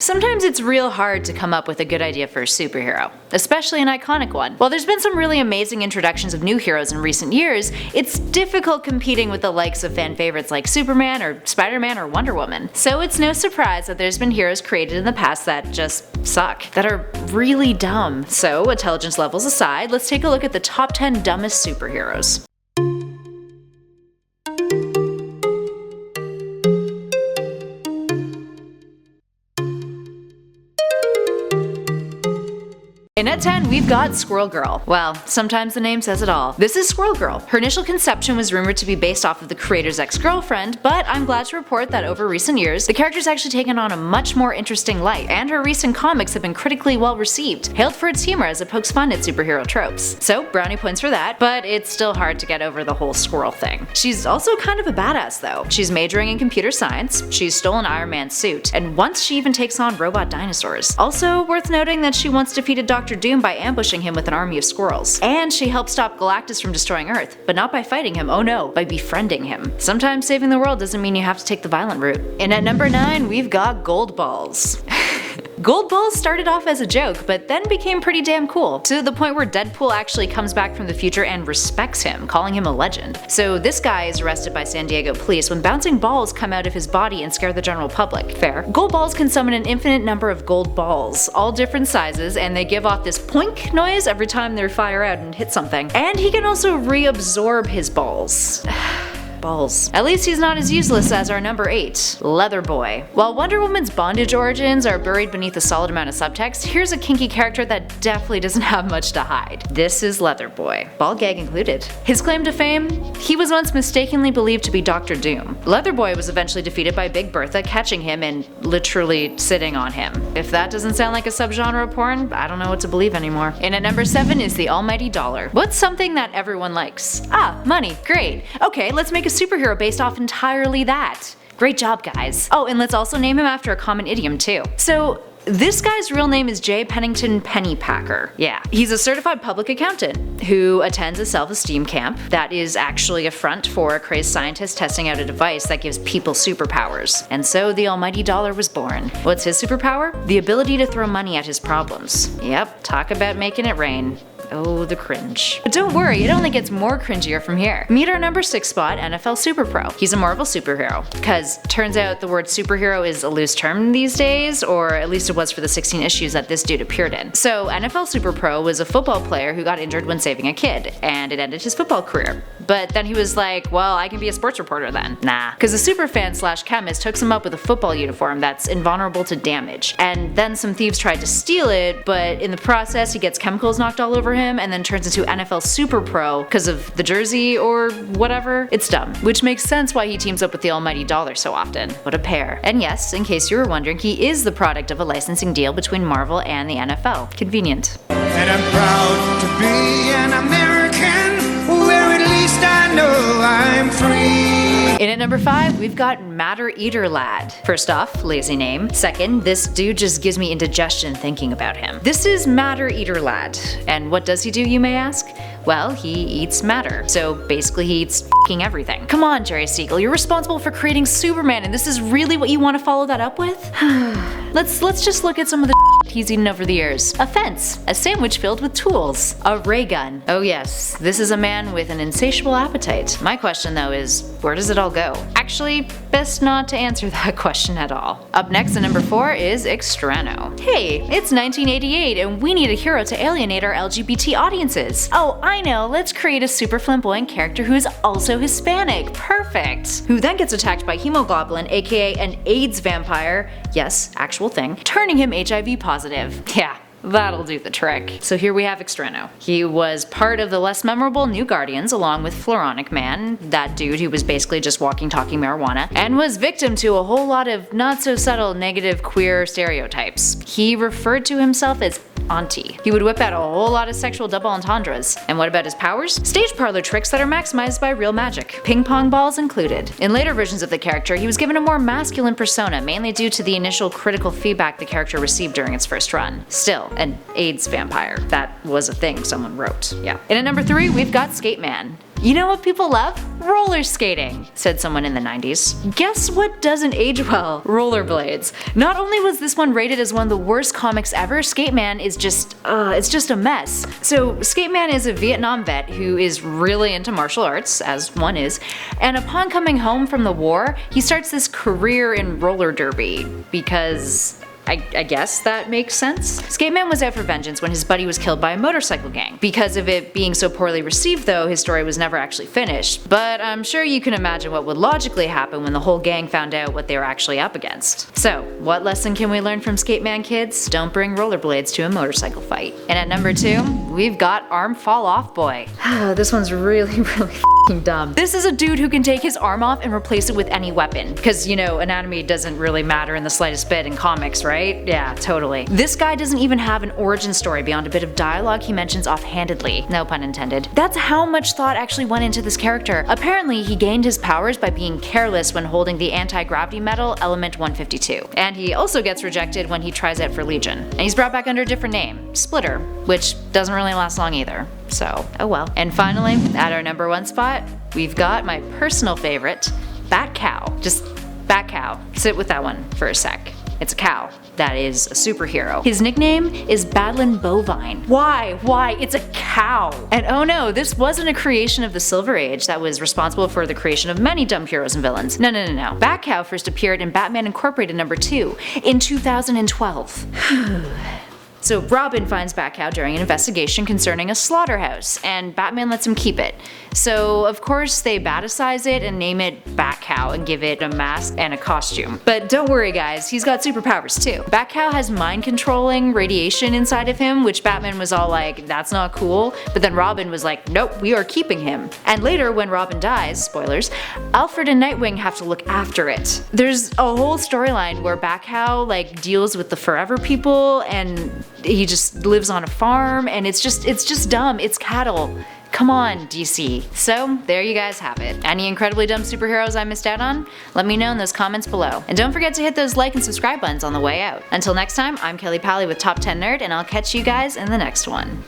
Sometimes it's real hard to come up with a good idea for a superhero, especially an iconic one. While there's been some really amazing introductions of new heroes in recent years, it's difficult competing with the likes of fan favorites like Superman or Spider-Man or Wonder Woman. So it's no surprise that there's been heroes created in the past that just suck, that are really dumb. So, intelligence levels aside, let's take a look at the top 10 dumbest superheroes. And at 10, we've got Squirrel Girl. Well, sometimes the name says it all. This is Squirrel Girl. Her initial conception was rumored to be based off of the creator's ex-girlfriend, but I'm glad to report that over recent years, the character's actually taken on a much more interesting light, and her recent comics have been critically well received, hailed for its humor as it pokes fun at superhero tropes. So, brownie points for that, but it's still hard to get over the whole squirrel thing. She's also kind of a badass though. She's majoring in computer science, she's stolen Iron Man's suit, and once she even takes on robot dinosaurs. Also worth noting that she once defeated Dr. Doom by ambushing him with an army of squirrels. And she helped stop Galactus from destroying Earth, but not by fighting him, oh no, by befriending him. Sometimes saving the world doesn't mean you have to take the violent route. And at number 9, we've got Gold Balls. Gold Balls started off as a joke, but then became pretty damn cool, to the point where Deadpool actually comes back from the future and respects him, calling him a legend. So this guy is arrested by San Diego police when bouncing balls come out of his body and scare the general public. Fair. Gold Balls can summon an infinite number of gold balls, all different sizes, and they give off this poink noise every time they fire out and hit something. And he can also reabsorb his balls. Balls. At least he's not as useless as our number 8, Leather Boy. While Wonder Woman's bondage origins are buried beneath a solid amount of subtext, here's a kinky character that definitely doesn't have much to hide. This is Leather Boy, ball gag included. His claim to fame? He was once mistakenly believed to be Dr. Doom. Leather Boy was eventually defeated by Big Bertha catching him and literally sitting on him. If that doesn't sound like a subgenre of porn, I don't know what to believe anymore. And at number 7 is the almighty dollar. What's something that everyone likes? Ah, money, great. Okay, let's make a superhero based off entirely that. Great job, guys. Oh, and let's also name him after a common idiom too. So, this guy's real name is J. Pennington Pennypacker. Yeah. He's a certified public accountant who attends a self-esteem camp that is actually a front for a crazed scientist testing out a device that gives people superpowers. And so the almighty dollar was born. What's his superpower? The ability to throw money at his problems. Yep, talk about making it rain. Oh, the cringe. But don't worry, it only gets more cringier from here. Meet our number 6 spot, NFL Super Pro. He's a Marvel superhero. Cause turns out the word superhero is a loose term these days, or at least it was for the 16 issues that this dude appeared in. So NFL Super Pro was a football player who got injured when saving a kid, and it ended his football career. But then he was like, well, I can be a sports reporter then. Nah. Cause a superfan slash chemist hooks him up with a football uniform that's invulnerable to damage. And then some thieves tried to steal it, but in the process he gets chemicals knocked all over him and then turns into NFL Super Pro because of the jersey or whatever. It's dumb, which makes sense why he teams up with the almighty dollar so often. What a pair. And yes, in case you were wondering, he is the product of a licensing deal between Marvel and the NFL. Convenient. And I'm proud to be an American, where at least I know I'm free. In at number 5, we've got Matter Eater Lad. First off, lazy name. Second, this dude just gives me indigestion thinking about him. This is Matter Eater Lad. And what does he do, you may ask? Well, he eats matter. So basically he eats f***ing everything. Come on, Jerry Siegel, you're responsible for creating Superman and this is really what you want to follow that up with? Let's just look at some of the he's eaten over the years. A fence, a sandwich filled with tools, a ray gun. Oh yes, this is a man with an insatiable appetite. My question though is, where does it all go? Actually, best not to answer that question at all. Up next at number 4 is Extrano. Hey, it's 1988 and we need a hero to alienate our LGBT audiences. Oh, I know, let's create a super flamboyant character who is also Hispanic. Perfect. Who then gets attacked by hemoglobin, aka an AIDS vampire, yes, actual thing, turning him HIV positive. Yeah. That'll do the trick. So here we have Extrano. He was part of the less memorable New Guardians along with Floronic Man, that dude who was basically just walking talking marijuana, and was victim to a whole lot of not so subtle negative queer stereotypes. He referred to himself as Auntie. He would whip out a whole lot of sexual double entendres. And what about his powers? Stage parlor tricks that are maximized by real magic. Ping pong balls included. In later versions of the character, he was given a more masculine persona, mainly due to the initial critical feedback the character received during its first run. Still, an AIDS vampire. That was a thing someone wrote. Yeah. And at number 3, we've got SKATEMAN. You know what people love? Roller skating, said someone in the 90s. Guess what doesn't age well? Rollerblades. Not only was this one rated as one of the worst comics ever, SKATEMAN is just a mess. So SKATEMAN is a Vietnam vet who is really into martial arts, as one is, and upon coming home from the war, he starts this career in roller derby because I guess that makes sense. SKATEMAN was out for vengeance when his buddy was killed by a motorcycle gang. Because of it being so poorly received though, his story was never actually finished. But I'm sure you can imagine what would logically happen when the whole gang found out what they were actually up against. So, what lesson can we learn from SKATEMAN, kids? Don't bring rollerblades to a motorcycle fight. And at number 2, we've got Arm Fall Off Boy. This one's really dumb. This is a dude who can take his arm off and replace it with any weapon. Because, you know, anatomy doesn't really matter in the slightest bit in comics, right? Yeah, totally. This guy doesn't even have an origin story beyond a bit of dialogue he mentions offhandedly. No pun intended. That's how much thought actually went into this character. Apparently, he gained his powers by being careless when holding the anti-gravity metal Element 152. And he also gets rejected when he tries out for Legion. And he's brought back under a different name, Splitter, which doesn't really last long either. So, oh well. And finally, at our number 1 spot, we've got my personal favorite, Bat Cow. Just Bat Cow. Sit with that one for a sec. It's a cow that is a superhero. His nickname is Badland Bovine. Why? Why? It's a cow! And oh no, this wasn't a creation of the Silver Age that was responsible for the creation of many dumb heroes and villains. No. Bat Cow first appeared in Batman Incorporated #2 in 2012. So Robin finds Batcow during an investigation concerning a slaughterhouse, and Batman lets him keep it. So of course they baticize it and name it Batcow and give it a mask and a costume. But don't worry guys, he's got superpowers too. Batcow has mind-controlling radiation inside of him, which Batman was all like, that's not cool, but then Robin was like, nope, we are keeping him. And later when Robin dies, spoilers, Alfred and Nightwing have to look after it. There's a whole storyline where Batcow like deals with the Forever People and he just lives on a farm, and it's just dumb. It's cattle. Come on, DC. So, there you guys have it. Any incredibly dumb superheroes I missed out on? Let me know in those comments below. And don't forget to hit those like and subscribe buttons on the way out. Until next time, I'm Kelly Pally with Top 10 Nerd, and I'll catch you guys in the next one.